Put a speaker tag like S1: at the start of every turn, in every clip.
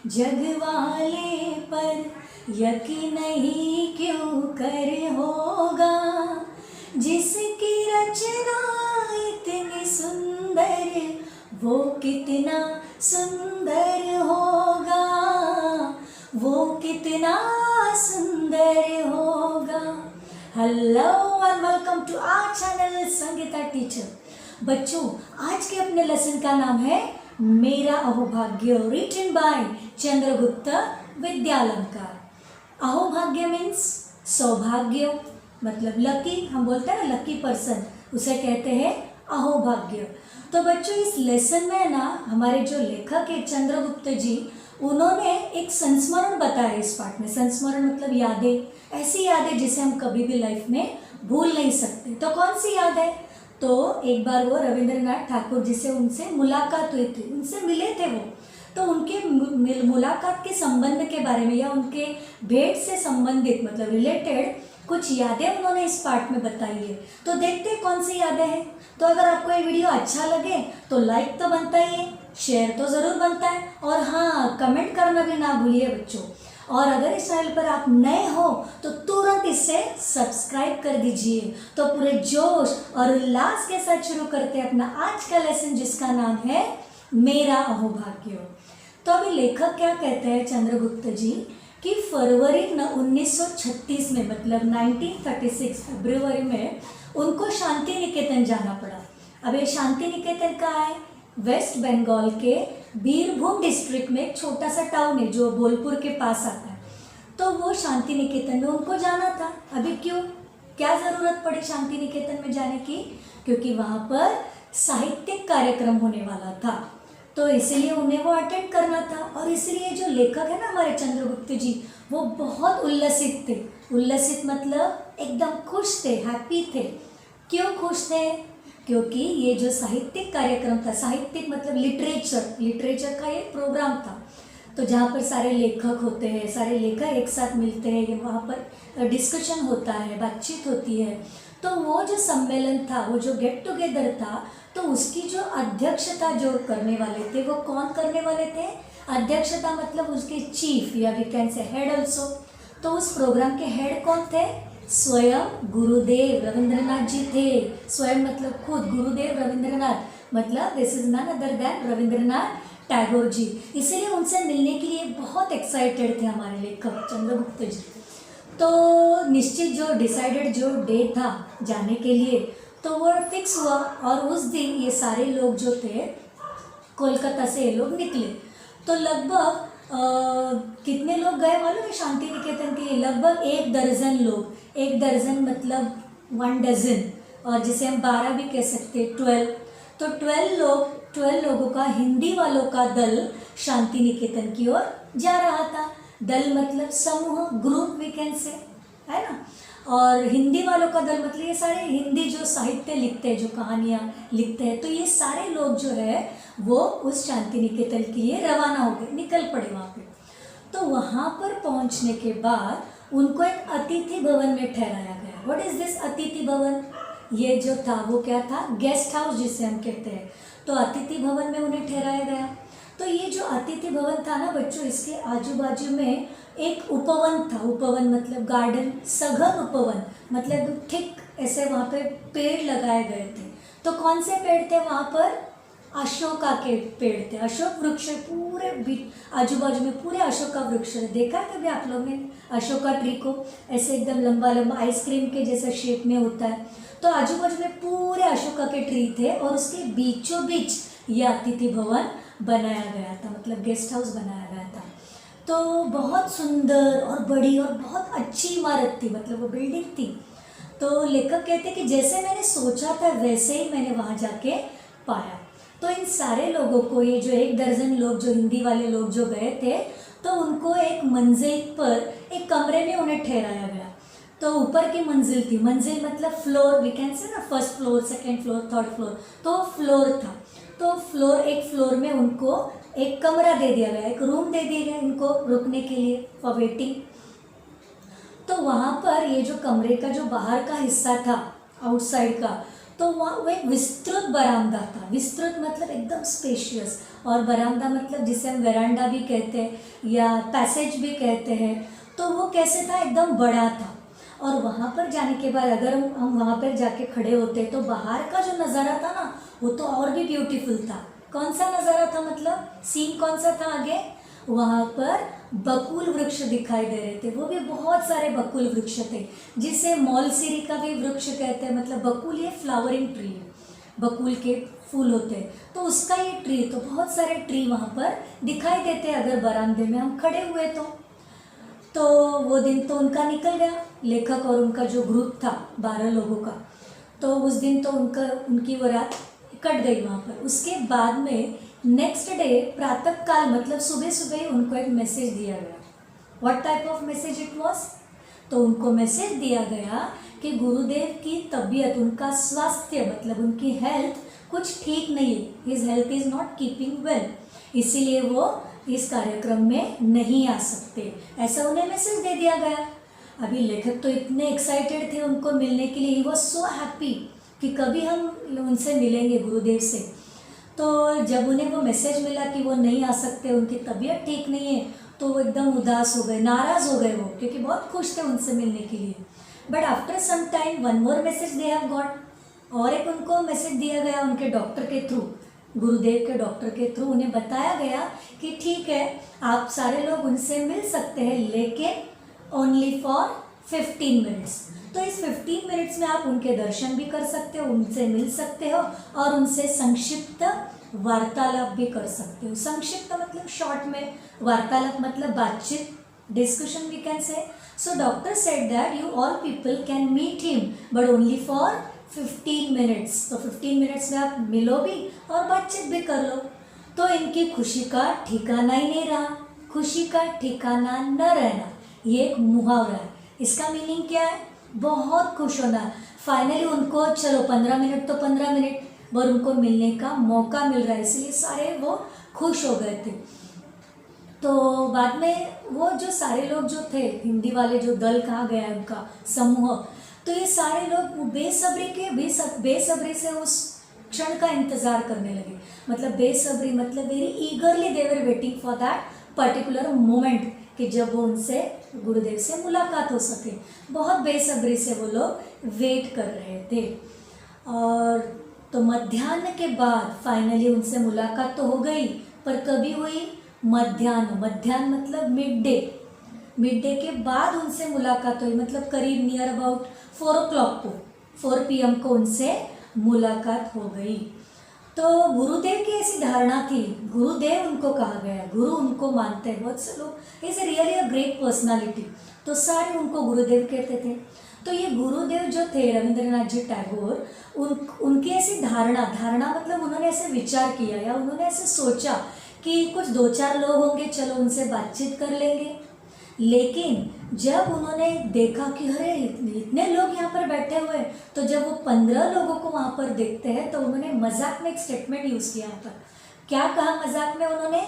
S1: जग वाले पर यकीन नहीं क्यों कर होगा, जिसकी रचना इतनी सुंदर वो कितना सुंदर होगा, वो कितना सुंदर होगा। Hello and welcome to our channel Sangeeta teacher. बच्चों, आज के अपने लेसन का नाम है मेरा अहोभाग्य, रिटन बाय चंद्रगुप्त विद्यालंकार। अहोभाग्य मीन्स सौभाग्य, मतलब लकी। हम बोलते हैं ना लकी पर्सन, उसे कहते हैं अहोभाग्य। तो बच्चों, इस लेसन में ना हमारे जो लेखक है चंद्रगुप्त जी, उन्होंने एक संस्मरण बताया इस पाठ में। संस्मरण मतलब यादें, ऐसी यादें जिसे हम कभी भी लाइफ में भूल नहीं सकते। तो कौन सी याद है? तो एक बार वो रविंद्रनाथ ठाकुर जी से उनसे मुलाकात हुई थी, उनसे मिले थे वो। तो उनके मुलाकात के संबंध के बारे में या उनके भेंट से संबंधित मतलब रिलेटेड कुछ यादें उन्होंने इस पाठ में बताई है। तो देखते हैं कौन सी यादें हैं। तो अगर आपको ये वीडियो अच्छा लगे तो लाइक तो बनता ही है, शेयर तो ज़रूर बनता है, और हाँ, कमेंट करना भी ना भूलिए बच्चों। और अगर इस चैनल पर आप नए हो तो तुरंत इसे सब्सक्राइब कर दीजिए। तो पूरे जोश और उल्लास के साथ शुरू करते हैं अपना आज का लेसन, जिसका नाम है मेरा अहोभाग्य। तो अभी लेखक क्या कहते हैं चंद्रगुप्त जी कि फरवरी 1936 में मतलब 1936 फरवरी में उनको शांति निकेतन जाना पड़ा। अब ये शांति निकेतन कहाँ है? वेस्ट बंगाल के बीरभूम डिस्ट्रिक्ट में एक छोटा सा टाउन है जो बोलपुर के पास आता है। तो वो शांति निकेतन में उनको जाना था। अभी क्यों, क्या ज़रूरत पड़ी शांति निकेतन में जाने की? क्योंकि वहाँ पर साहित्यिक कार्यक्रम होने वाला था, तो इसलिए उन्हें वो अटेंड करना था। और इसलिए जो लेखक है ना हमारे चंद्रगुप्त जी, वो बहुत उल्लसित थे। उल्लसित मतलब एकदम खुश थे, हैप्पी थे। क्यों खुश थे? क्योंकि ये जो साहित्यिक कार्यक्रम था, साहित्यिक मतलब लिटरेचर का ये प्रोग्राम था। तो जहाँ पर सारे लेखक होते हैं, सारे लेखक एक साथ मिलते हैं, वहाँ पर डिस्कशन होता है, बातचीत होती है। तो वो जो सम्मेलन था, वो जो गेट टुगेदर था, तो उसकी जो अध्यक्षता जो करने वाले थे, वो कौन करने वाले थे? अध्यक्षता मतलब उसके चीफ या we can say head also. तो उस प्रोग्राम के हेड कौन थे? स्वयं गुरुदेव रविंद्रनाथ जी थे। स्वयं मतलब खुद, गुरुदेव रविंद्रनाथ मतलब this is none other than Rabindranath Tagore ji. इसीलिए उनसे मिलने के लिए बहुत एक्साइटेड थे हमारे लेखक चंद्रगुप्त जी। तो निश्चित जो डिसाइडेड जो डे था जाने के लिए, तो वो फिक्स हुआ। और उस दिन ये सारे लोग जो थे कोलकाता से ये लोग निकले। तो लगभग कितने लोग गए मालूम है शांति निकेतन के? लगभग 1 दर्जन लोग। 1 दर्जन मतलब 1 डजन, और जिसे हम 12 भी कह सकते, 12। तो 12 लोगों का, हिंदी वालों का दल शांति निकेतन की ओर जा रहा था। दल मतलब समूह, ग्रुप वी कैन से, है ना। और हिंदी वालों का दल मतलब ये सारे हिंदी जो साहित्य लिखते हैं, जो कहानियाँ लिखते हैं, तो ये सारे लोग जो है वो उस शांति निकेतन के लिए रवाना हो गए, निकल पड़े वहाँ पे। तो वहाँ पर पहुँचने के बाद उनको एक अतिथि भवन में ठहराया गया। व्हाट इज दिस अतिथि भवन? ये जो था वो क्या था? गेस्ट हाउस जिसे हम कहते हैं। तो अतिथि भवन में उन्हें ठहराया गया। तो ये जो अतिथि भवन था ना बच्चों, इसके आजू बाजू में एक उपवन था। उपवन मतलब गार्डन, सघन उपवन मतलब ठीक ऐसे वहाँ पे पेड़ लगाए गए थे। तो कौन से पेड़ थे वहाँ पर? अशोका के पेड़ थे। अशोक वृक्ष पूरे आजू बाजू में पूरे अशोका वृक्ष है। देखा है कभी आप लोगों ने अशोका ट्री को? ऐसे एकदम लंबा लंबा आइसक्रीम के जैसे शेप में होता है। तो आजू बाजू में पूरे अशोका के ट्री थे, और उसके बीचों बीच ये अतिथि भवन बनाया गया था, मतलब गेस्ट हाउस बनाया गया था। तो बहुत सुंदर और बड़ी और बहुत अच्छी इमारत थी, मतलब वो बिल्डिंग थी। तो लेखक कहते कि जैसे मैंने सोचा था वैसे ही मैंने वहाँ जाके पाया। तो इन सारे लोगों को, ये जो 1 दर्जन लोग जो हिंदी वाले लोग जो गए थे, तो उनको एक मंजिल पर एक कमरे में उन्हें ठहराया गया। तो ऊपर की मंजिल थी, मंजिल मतलब फ्लोर वी कैन से ना, first floor, second floor, third floor, तो फ्लोर था। तो एक फ्लोर में उनको एक कमरा दे दिया गया, एक रूम दे दिया गया इनको रुकने के लिए, फॉर वेटिंग। तो वहाँ पर ये जो कमरे का जो बाहर का हिस्सा था, आउटसाइड का, तो वहाँ वो एक विस्तृत बरामदा था। विस्तृत मतलब एकदम स्पेशियस, और बरामदा मतलब जिसे हम वेरांडा भी कहते हैं या पैसेज भी कहते हैं। तो वो कैसे था, एकदम बड़ा था। और वहाँ पर जाने के बाद अगर हम वहाँ पर जाके खड़े होते तो बाहर का जो नज़ारा था ना वो तो और भी ब्यूटीफुल था। कौन सा नज़ारा था, मतलब सीन कौन सा था आगे, वहाँ पर बकुल वृक्ष दिखाई दे रहे थे। वो भी बहुत सारे बकुल वृक्ष थे जिसे मौलसिरी का भी वृक्ष कहते हैं। मतलब बकुल ये फ्लावरिंग ट्री है, बकुल के फूल होते हैं, तो उसका ये ट्री, तो बहुत सारे ट्री वहाँ पर दिखाई देते हैं अगर बरामदे में हम खड़े हुए तो वो दिन तो उनका निकल गया, लेखक और उनका जो ग्रुप था 12 लोगों का, तो उस दिन तो उनकी वो रात कट गई वहाँ पर। उसके बाद में नेक्स्ट डे प्रातः काल मतलब सुबह सुबह उनको एक मैसेज दिया गया। What type of message it was, तो उनको मैसेज दिया गया कि गुरुदेव की तबीयत, उनका स्वास्थ्य मतलब उनकी हेल्थ कुछ ठीक नहीं है, his health is not keeping well, इसीलिए वो इस कार्यक्रम में नहीं आ सकते, ऐसा उन्हें मैसेज दे दिया गया। अभी लेखक तो इतने एक्साइटेड थे उनको मिलने के लिए, ही वॉज सो हैप्पी कि कभी हम उनसे मिलेंगे गुरुदेव से। तो जब उन्हें वो मैसेज मिला कि वो नहीं आ सकते, उनकी तबीयत ठीक नहीं है, तो वो एकदम उदास हो गए, नाराज़ हो गए वो, क्योंकि बहुत खुश थे उनसे मिलने के लिए। But after some time one more message they have got, और एक उनको मैसेज दिया गया उनके डॉक्टर के थ्रू, गुरुदेव के डॉक्टर के थ्रू उन्हें बताया गया कि ठीक है आप सारे लोग उनसे मिल सकते हैं, लेकिन ओनली फॉर 15 मिनट्स। तो इस 15 मिनट्स में आप उनके दर्शन भी कर सकते हो, उनसे मिल सकते हो और उनसे संक्षिप्त वार्तालाप भी कर सकते हो। संक्षिप्त मतलब शॉर्ट में, वार्तालाप मतलब बातचीत, discussion we can say. So doctor said that you all people can meet him but only for 15 minutes. तो 15 मिनट्स में आप मिलो भी और बातचीत भी कर लो। तो इनकी खुशी का ठिकाना ही नहीं रहा। खुशी का ठिकाना न रहना, ये एक मुहावरा है। इसका मीनिंग क्या है, बहुत खुश होना। फाइनली उनको चलो 15 मिनट तो 15 मिनट और उनको मिलने का मौका मिल रहा है, इसलिए सारे वो खुश हो गए थे। तो बाद में वो जो सारे लोग जो थे, हिंदी वाले जो दल कहा गया है उनका समूह, तो ये सारे लोग बेसब्री से उस क्षण का इंतज़ार करने लगे। मतलब बेसब्री मतलब very ईगरली they were waiting for that particular moment कि जब वो उनसे गुरुदेव से मुलाकात हो सके। बहुत बेसब्री से वो लोग वेट कर रहे थे। और तो मध्याह्न के बाद फाइनली उनसे मुलाकात तो हो गई, पर कभी हुई, मध्याह्न मतलब मिड डे के बाद उनसे मुलाकात हुई। मतलब करीब नियर अबाउट 4 o'clock को, 4 PM को उनसे मुलाकात हो गई। तो गुरुदेव की ऐसी धारणा थी, गुरुदेव उनको कहा गया, गुरु उनको मानते हैं बहुत से लोग, is really a great personality, तो सारे उनको गुरुदेव कहते थे। तो ये गुरुदेव जो थे रविंद्रनाथ जी टैगोर, उनकी ऐसी धारणा मतलब उन्होंने ऐसे विचार किया या उन्होंने ऐसे सोचा कि कुछ 2-4 लोग होंगे, चलो उनसे बातचीत कर लेंगे। लेकिन जब उन्होंने देखा कि अरे इतने लोग यहाँ पर बैठे हुए, तो जब वो 15 लोगों को वहाँ पर देखते हैं तो उन्होंने मजाक में एक स्टेटमेंट यूज़ किया यहाँ पर। क्या कहा मजाक में उन्होंने,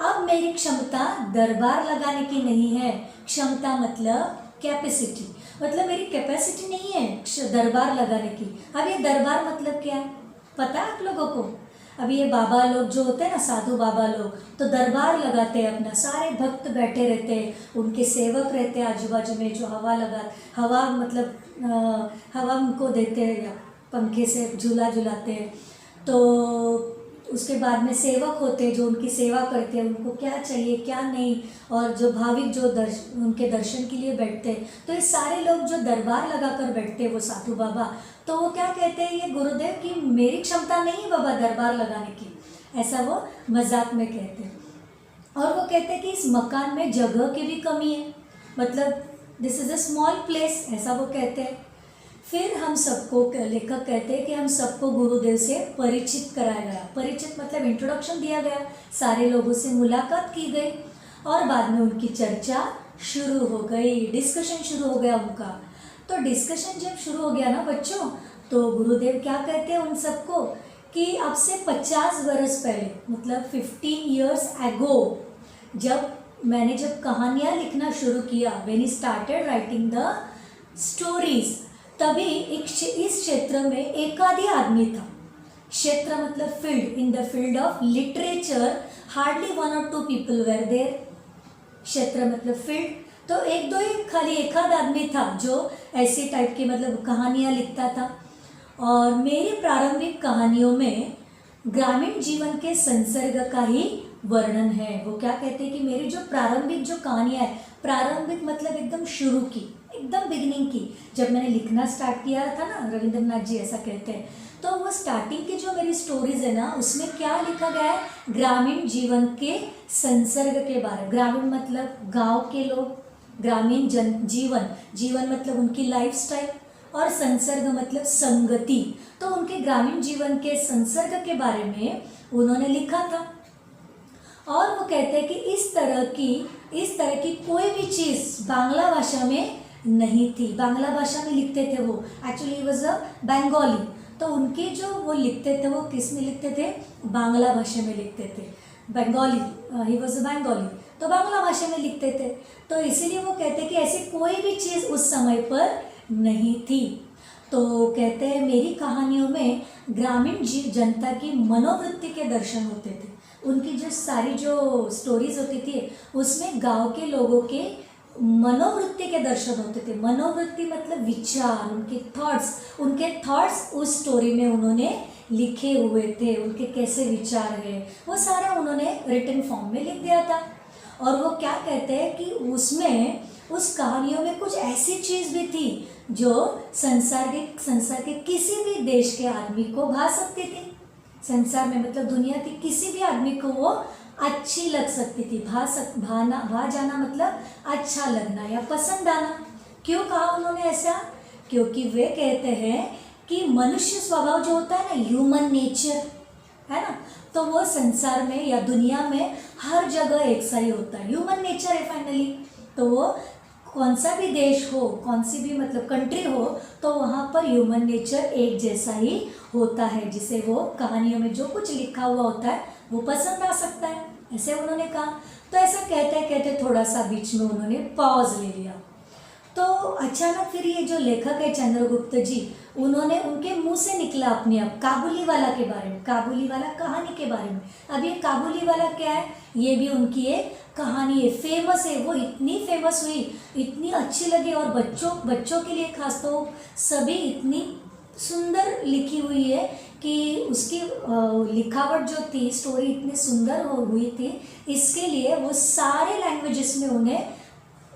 S1: अब मेरी क्षमता दरबार लगाने की नहीं है। क्षमता मतलब कैपेसिटी, मतलब मेरी कैपेसिटी नहीं है दरबार लगाने की। अब ये दरबार मतलब क्या है पता है आप लोगों को? अभी ये बाबा लोग जो होते हैं ना, साधु बाबा लोग, तो दरबार लगाते हैं अपना, सारे भक्त बैठे रहते हैं, उनके सेवक रहते हैं आजू बाजू में जो हवा मतलब हवा उनको देते हैं या पंखे से झूला झुलाते हैं। तो उसके बाद में सेवक होते हैं जो उनकी सेवा करते हैं, उनको क्या चाहिए क्या नहीं, और जो भाविक जो उनके दर्शन के लिए बैठते हैं। तो ये सारे लोग जो दरबार लगाकर बैठते हैं वो साधु बाबा, तो वो क्या कहते हैं ये गुरुदेव की मेरी क्षमता नहीं है बाबा दरबार लगाने की, ऐसा वो मजाक में कहते हैं। और वो कहते हैं कि इस मकान में जगह की भी कमी है, मतलब this is a small place, ऐसा वो कहते हैं। फिर हम सबको, लेखक कहते हैं कि हम सबको गुरुदेव से परिचित कराया गया। परिचित मतलब इंट्रोडक्शन दिया गया, सारे लोगों से मुलाकात की गई और बाद में उनकी चर्चा शुरू हो गई, डिस्कशन शुरू हो गया उनका। तो डिस्कशन जब शुरू हो गया ना बच्चों, तो गुरुदेव क्या कहते हैं उन सबको कि अब से 50 वर्ष पहले, मतलब 15 years ago, जब कहानियाँ लिखना शुरू किया, when he started writing the stories, तभी इस क्षेत्र में एक आधी आदमी था। क्षेत्र मतलब field, in the field of literature hardly 1 or 2 people were there. क्षेत्र मतलब फील्ड, तो एक दो ही खाली एक आध आदमी था जो ऐसी टाइप की मतलब कहानियाँ लिखता था। और मेरी प्रारंभिक कहानियों में ग्रामीण जीवन के संसर्ग का ही वर्णन है। वो क्या कहते हैं कि मेरी जो प्रारंभिक जो कहानियाँ है, प्रारंभिक मतलब एकदम शुरू की, एकदम बिगिनिंग की, जब मैंने लिखना स्टार्ट किया था ना, रविंद्रनाथ जी ऐसा कहते हैं, तो वो स्टार्टिंग की जो मेरी स्टोरीज है ना, उसमें क्या लिखा गया है, ग्रामीण जीवन के संसर्ग के बारे। ग्रामीण मतलब गांव के लोग, ग्रामीण जीवन, जीवन मतलब उनकी लाइफस्टाइल, और संसर्ग मतलब संगति। तो उनके ग्रामीण जीवन के संसर्ग के बारे में उन्होंने लिखा था। और वो कहते हैं कि इस तरह की कोई भी चीज़ बांग्ला भाषा में नहीं थी। बांग्ला भाषा में लिखते थे वो, एक्चुअली वॉज अ बंगाली, तो उनके जो वो लिखते थे वो किस में लिखते थे, बांग्ला भाषा में लिखते थे। Bengali, he was a Bengali, तो बांग्ला भाषा में लिखते थे। तो इसीलिए वो कहते हैं कि ऐसी कोई भी चीज़ उस समय पर नहीं थी। तो कहते हैं मेरी कहानियों में ग्रामीण जनता की मनोवृत्ति के दर्शन होते थे। उनकी जो सारी जो स्टोरीज होती थी उसमें गांव के लोगों के मनोवृत्ति के दर्शन होते थे। मनोवृत्ति मतलब विचार, उनके थॉट्स उस स्टोरी में उन्होंने लिखे हुए थे। उनके कैसे विचार है वो सारा उन्होंने रिटन फॉर्म में लिख दिया था। और वो क्या कहते हैं कि उसमें उस कहानियों में कुछ ऐसी चीज़ भी थी जो संसार के किसी भी देश के आदमी को भा सकती थी। संसार में मतलब दुनिया के किसी भी आदमी को वो अच्छी लग सकती थी। भा जाना मतलब अच्छा लगना या पसंद आना। क्यों कहा उन्होंने ऐसा? क्योंकि वे कहते हैं कि मनुष्य स्वभाव जो होता है ना, ह्यूमन नेचर है ना, तो वो संसार में या दुनिया में हर जगह एक सा ही होता है। ह्यूमन नेचर है फाइनली। तो वो कौन सा भी देश हो, कौन सी भी मतलब कंट्री हो, तो वहाँ पर ह्यूमन नेचर एक जैसा ही होता है, जिसे वो कहानियों में जो कुछ लिखा हुआ होता है वो पसंद आ सकता है, ऐसे उन्होंने कहा। तो ऐसा कहते कहते थोड़ा सा बीच में उन्होंने पॉज ले लिया। तो अचानक फिर ये जो लेखक है चंद्रगुप्त जी, उन्होंने उनके मुंह से निकला अपने आप काबुली वाला के बारे में, काबुली वाला कहानी के बारे में। अब ये काबुली वाला क्या है, ये भी उनकी एक कहानी है, फेमस है। वो इतनी फेमस हुई, इतनी अच्छी लगी, और बच्चों के लिए खास तो सभी इतनी सुंदर लिखी हुई है कि उसकी लिखावट जो थी, स्टोरी इतनी सुंदर हुई थी, इसके लिए वो सारे लैंग्वेजेस में उन्हें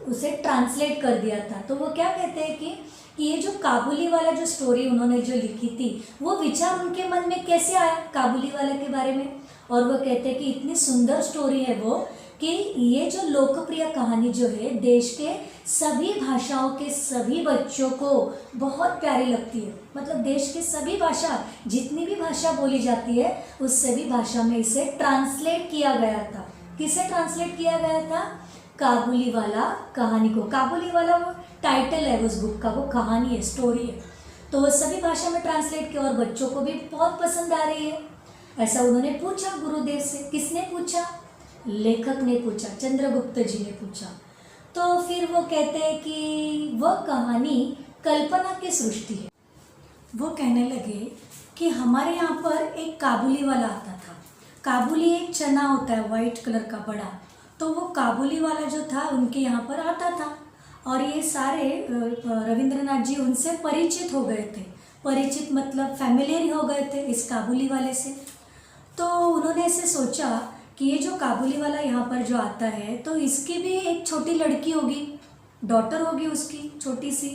S1: उसे ट्रांसलेट कर दिया था। तो वो क्या कहते हैं कि ये जो काबुली वाला जो स्टोरी उन्होंने जो लिखी थी, वो विचार उनके मन में कैसे आया काबुली वाला के बारे में। और वो कहते हैं कि इतनी सुंदर स्टोरी है वो, कि ये जो लोकप्रिय कहानी जो है देश के सभी भाषाओं के सभी बच्चों को बहुत प्यारी लगती है। मतलब देश के सभी भाषा, जितनी भी भाषा बोली जाती है, उस सभी भाषा में इसे ट्रांसलेट किया गया था। किसे ट्रांसलेट किया गया था? काबुली वाला कहानी को। काबुली वाला वो टाइटल है उस बुक का, वो कहानी है, स्टोरी है। तो वो सभी भाषा में ट्रांसलेट किया और बच्चों को भी बहुत पसंद आ रही है। ऐसा उन्होंने पूछा गुरुदेव से। किसने पूछा? लेखक ने पूछा, चंद्रगुप्त जी ने पूछा। तो फिर वो कहते हैं कि वह कहानी कल्पना की सृष्टि है। वो कहने लगे कि हमारे यहाँ पर एक काबुली वाला आता था। काबुली एक चना होता है वाइट कलर का बड़ा, तो वो काबुली वाला जो था उनके यहाँ पर आता था, और ये सारे रविंद्रनाथ जी उनसे परिचित हो गए थे। परिचित मतलब फैमिलियर हो गए थे इस काबुली वाले से। तो उन्होंने ऐसे सोचा कि ये जो काबुली वाला यहाँ पर जो आता है, तो इसकी भी एक छोटी लड़की होगी, डॉटर होगी उसकी छोटी सी,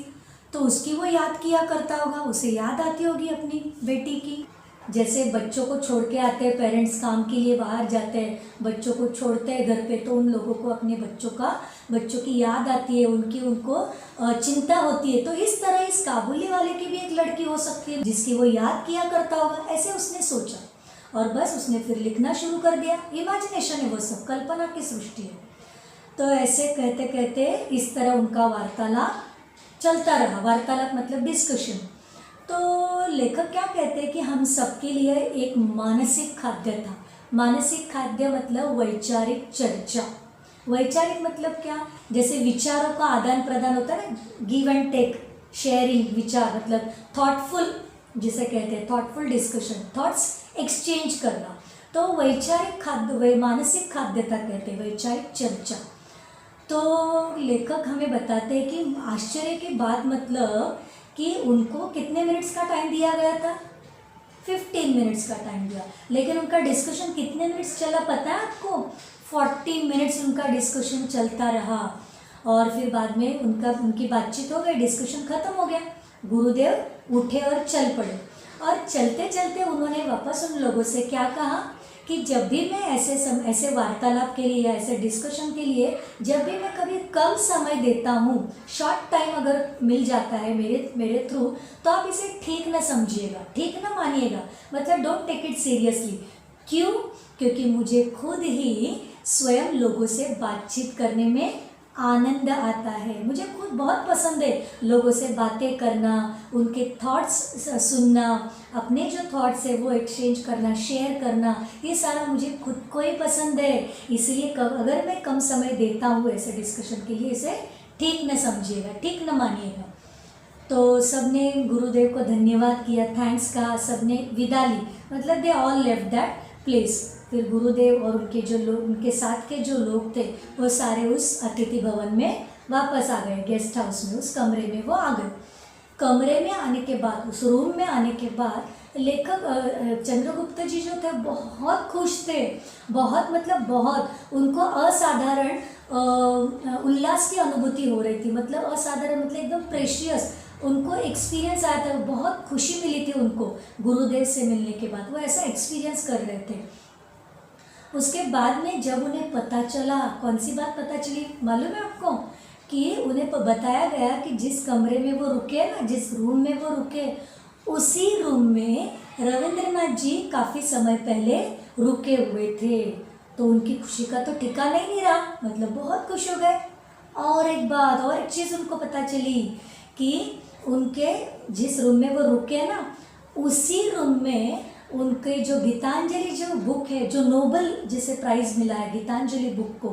S1: तो उसकी वो याद किया करता होगा, उसे याद आती होगी अपनी बेटी की। जैसे बच्चों को छोड़ के आते हैं पेरेंट्स, काम के लिए बाहर जाते हैं, बच्चों को छोड़ते हैं घर पे, तो उन लोगों को अपने बच्चों की याद आती है, उनको चिंता होती है। तो इस तरह इस काबुली वाले की भी एक लड़की हो सकती है जिसकी वो याद किया करता होगा, ऐसे उसने सोचा। और बस उसने फिर लिखना शुरू कर दिया। इमेजिनेशन है वो सब, कल्पना की सृष्टि है। तो ऐसे कहते कहते इस तरह उनका वार्तालाप चलता रहा। वार्तालाप मतलब डिस्कशन। तो लेखक क्या कहते हैं कि हम सबके लिए एक मानसिक खाद्य था। मानसिक खाद्य मतलब वैचारिक चर्चा। वैचारिक मतलब क्या? जैसे विचारों का आदान प्रदान होता है ना, गिव एंड टेक, शेयरिंग विचार मतलब थॉटफुल, जिसे कहते हैं थॉटफुल डिस्कशन, थॉट्स एक्सचेंज करना। तो वैचारिक खाद्य, मानसिक खाद्यता कहते हैं, वैचारिक चर्चा। तो लेखक हमें बताते हैं कि आश्चर्य की बात मतलब कि उनको कितने मिनट्स का टाइम दिया गया था, 15 मिनट्स का टाइम दिया, लेकिन उनका डिस्कशन कितने मिनट्स चला पता है आपको? 40 मिनट्स उनका डिस्कशन चलता रहा। और फिर बाद में उनकी बातचीत हो गई, डिस्कशन खत्म हो गया, गुरुदेव उठे और चल पड़े। और चलते चलते उन्होंने वापस उन लोगों से क्या कहा कि जब भी मैं ऐसे वार्तालाप के लिए या ऐसे डिस्कशन के लिए जब भी मैं कभी कम समय देता हूँ, शॉर्ट टाइम अगर मिल जाता है मेरे थ्रू, तो आप इसे ठीक ना समझिएगा, ठीक ना मानिएगा, मतलब डोंट टेक इट सीरियसली। क्यों? क्योंकि मुझे खुद ही स्वयं लोगों से बातचीत करने में आनंद आता है। मुझे खुद बहुत पसंद है लोगों से बातें करना, उनके थॉट्स सुनना, अपने जो थॉट्स है वो एक्सचेंज करना, शेयर करना, ये सारा मुझे खुद को ही पसंद है। इसलिए अगर मैं कम समय देता हूँ ऐसे डिस्कशन के लिए, इसे ठीक न समझिएगा, ठीक न मानिएगा। तो सबने गुरुदेव को धन्यवाद किया, थैंक्स कहा, सबने विदा ली, मतलब they all left that place. फिर गुरुदेव और उनके साथ के जो लोग थे वो सारे उस अतिथि भवन में वापस आ गए, गेस्ट हाउस में, उस कमरे में वो आ गए। कमरे में आने के बाद, उस रूम में आने के बाद लेखक चंद्रगुप्त जी जो थे बहुत खुश थे, बहुत मतलब बहुत, उनको असाधारण उल्लास की अनुभूति हो रही थी, मतलब असाधारण मतलब एकदम प्रेशियस उनको एक्सपीरियंस आया था, बहुत खुशी मिली थी उनको गुरुदेव से मिलने के बाद, वो ऐसा एक्सपीरियंस कर रहे थे। उसके बाद में जब उन्हें पता चला, कौन सी बात पता चली मालूम है आपको? कि उन्हें बताया गया कि जिस कमरे में वो रुके ना, जिस रूम में वो रुके, उसी रूम में रविंद्रनाथ जी काफ़ी समय पहले रुके हुए थे। तो उनकी खुशी का तो ठिकाना ही नहीं रहा, मतलब बहुत खुश हो गए। और एक बात, और एक चीज़ उनको पता चली कि उनके जिस रूम में वो रुके ना, उसी रूम में उनके जो गीतांजलि जो बुक है, जो नोबेल जिसे प्राइज़ मिला है गीतांजलि बुक को,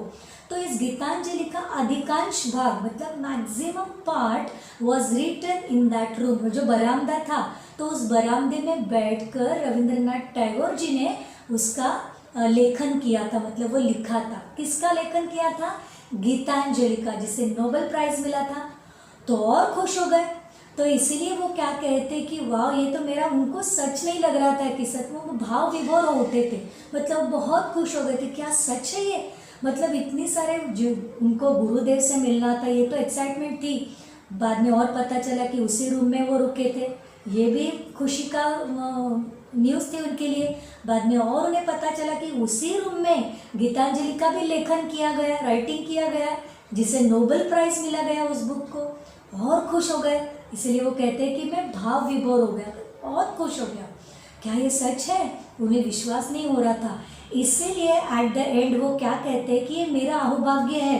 S1: तो इस गीतांजलि का अधिकांश भाग मतलब maximum part was written in that room. जो बरामदा था, तो उस बरामदे में बैठकर रविंद्रनाथ टैगोर जी ने उसका लेखन किया था, मतलब वो लिखा था। किसका लेखन किया था? गीतांजलि का, जिसे नोबेल प्राइज़ मिला था। तो और खुश हो गए। तो इसीलिए वो क्या कहते कि वाह, ये तो मेरा, उनको सच नहीं लग रहा था कि सच में वो भाव विभोर हो उठे थे, मतलब बहुत खुश हो गए थे, क्या सच है ये, मतलब इतनी सारे जो उनको गुरुदेव से मिलना था, ये तो एक्साइटमेंट थी। बाद में और पता चला कि उसी रूम में वो रुके थे, ये भी खुशी का न्यूज़ थी उनके लिए। बाद में और उन्हें पता चला कि उसी रूम में गीतांजलि का भी लेखन किया गया, राइटिंग किया गया, जिसे नोबेल प्राइज़ मिला गया उस बुक को। और खुश हो गए, इसलिए वो कहते हैं कि मैं भाव विभोर हो गया, बहुत खुश हो गया। क्या ये सच है? उन्हें विश्वास नहीं हो रहा था। इसीलिए एट द एंड वो क्या कहते हैं कि ये मेरा अहोभाग्य है,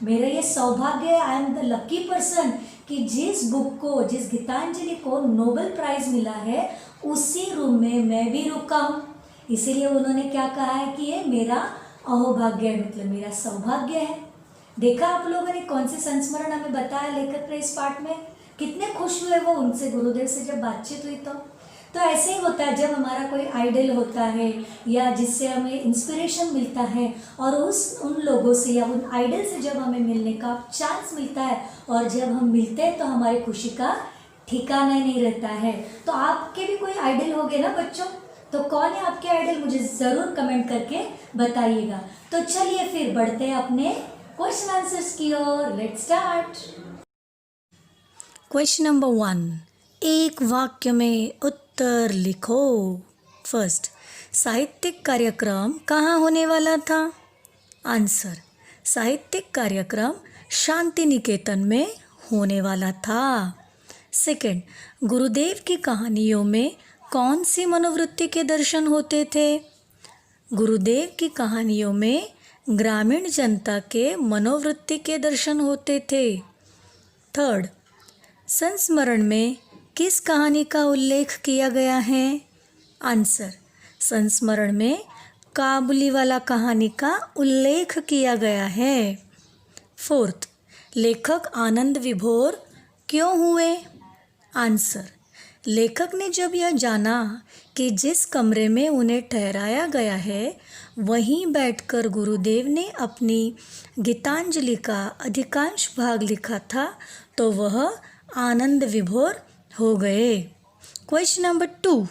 S1: मेरा ये सौभाग्य है, I am the lucky person कि जिस बुक को, जिस गीतांजलि को नोबेल प्राइज़ मिला है, उसी रूम में मैं भी रुका हूँ। इसीलिए उन्होंने क्या कहा है कि ये मेरा अहोभाग्य है, मतलब मेरा सौभाग्य है। देखा आप लोगों ने कौन से संस्मरण हमें बताया लेखक ने इस पाठ में, कितने खुश हुए वो उनसे, गुरुदेव से जब बातचीत हुई। तो ऐसे ही होता है जब हमारा कोई आइडल होता है या जिससे हमें इंस्पिरेशन मिलता है, और उन लोगों से या उन आइडल से जब हमें मिलने का चांस मिलता है, और जब हम मिलते हैं तो हमारी खुशी का ठिकाना ही नहीं रहता है। तो आपके भी कोई आइडल होंगे ना बच्चों, तो कौन है आपके आइडल, मुझे ज़रूर कमेंट करके बताइएगा। तो चलिए फिर बढ़ते हैं अपने क्वेश्चन आंसर्स की ओर। Let's start. क्वेश्चन नंबर 1, एक वाक्य में उत्तर लिखो। फर्स्ट, साहित्यिक कार्यक्रम कहाँ होने वाला था? आंसर, साहित्यिक कार्यक्रम शांति निकेतन में होने वाला था। सेकंड, गुरुदेव की कहानियों में कौन सी मनोवृत्ति के दर्शन होते थे? गुरुदेव की कहानियों में ग्रामीण जनता के मनोवृत्ति के दर्शन होते थे। थर्ड, संस्मरण में किस कहानी का उल्लेख किया गया है? आंसर, संस्मरण में काबुलीवाला कहानी का उल्लेख किया गया है। फोर्थ, लेखक आनंद विभोर क्यों हुए? आंसर, लेखक ने जब यह जाना कि जिस कमरे में उन्हें ठहराया गया है वहीं बैठकर गुरुदेव ने अपनी गीतांजलि का अधिकांश भाग लिखा था तो वह आनंद विभोर हो गए। क्वेश्चन नंबर 2,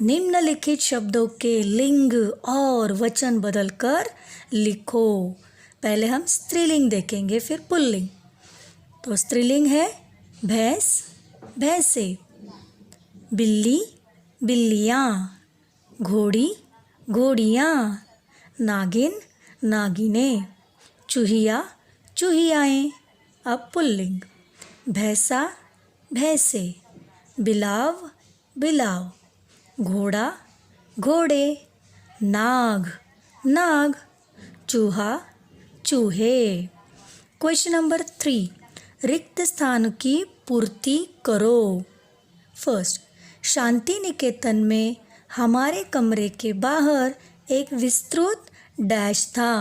S1: निम्नलिखित शब्दों के लिंग और वचन बदलकर लिखो। पहले हम स्त्रीलिंग देखेंगे फिर पुल्लिंग। तो स्त्रीलिंग है भैंस, भैंसे, बिल्ली, बिल्लियाँ, घोड़ी, घोड़ियाँ, नागिन, नागिनें, चूहिया, चूहियाएँ। अब पुल्लिंग, भैंसा, भैंसे, बिलाव, बिलाव, घोड़ा, घोड़े, नाग, नाग, चूहा, चूहे। क्वेश्चन नंबर 3, रिक्त स्थान की पूर्ति करो। फर्स्ट, शांति निकेतन में हमारे कमरे के बाहर एक विस्तृत डैश था।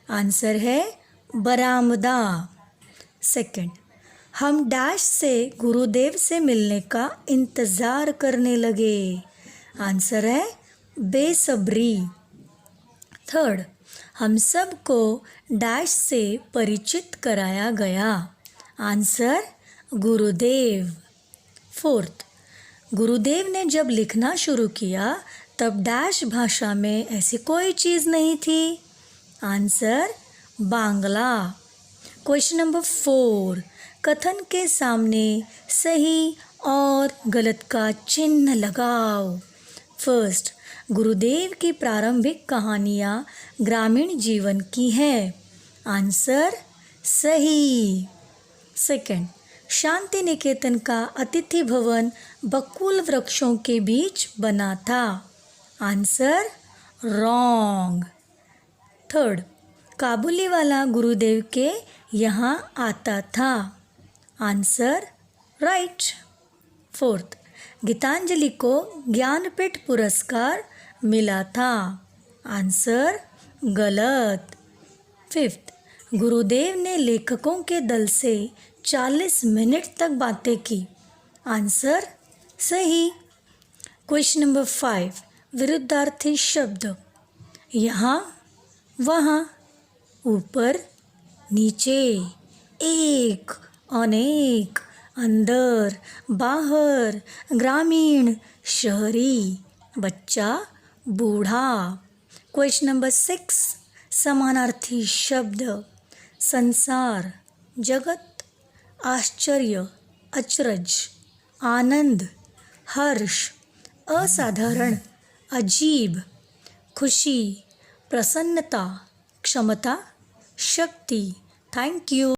S1: आंसर है बरामदा। सेकंड, हम डैश से गुरुदेव से मिलने का इंतज़ार करने लगे। आंसर है बेसब्री। थर्ड, हम सबको डैश से परिचित कराया गया। आंसर गुरुदेव। फोर्थ, गुरुदेव ने जब लिखना शुरू किया तब डैश भाषा में ऐसी कोई चीज़ नहीं थी। आंसर बांग्ला। क्वेश्चन नंबर 4, कथन के सामने सही और गलत का चिन्ह लगाओ। फर्स्ट, गुरुदेव की प्रारंभिक कहानियाँ ग्रामीण जीवन की है। आंसर सही। सेकंड, शांति निकेतन का अतिथि भवन बकुल वृक्षों के बीच बना था। Answer wrong. थर्ड, काबुली वाला गुरुदेव के यहाँ आता था। Answer right. फोर्थ, गीतांजलि को ज्ञानपीठ पुरस्कार मिला था। आंसर गलत। फिफ्थ, गुरुदेव ने लेखकों के दल से 40 मिनट तक बातें की। आंसर सही। क्वेश्चन नंबर 5, विरुद्धार्थी शब्द। यहाँ, वहाँ, ऊपर, नीचे, एक, अनेक, अंदर, बाहर, ग्रामीण, शहरी, बच्चा, बूढ़ा। क्वेश्चन नंबर 6, समानार्थी शब्द। संसार, जगत, आश्चर्य, अचरज, आनंद, हर्ष, असाधारण, अजीब, खुशी, प्रसन्नता, क्षमता, शक्ति। Thank you.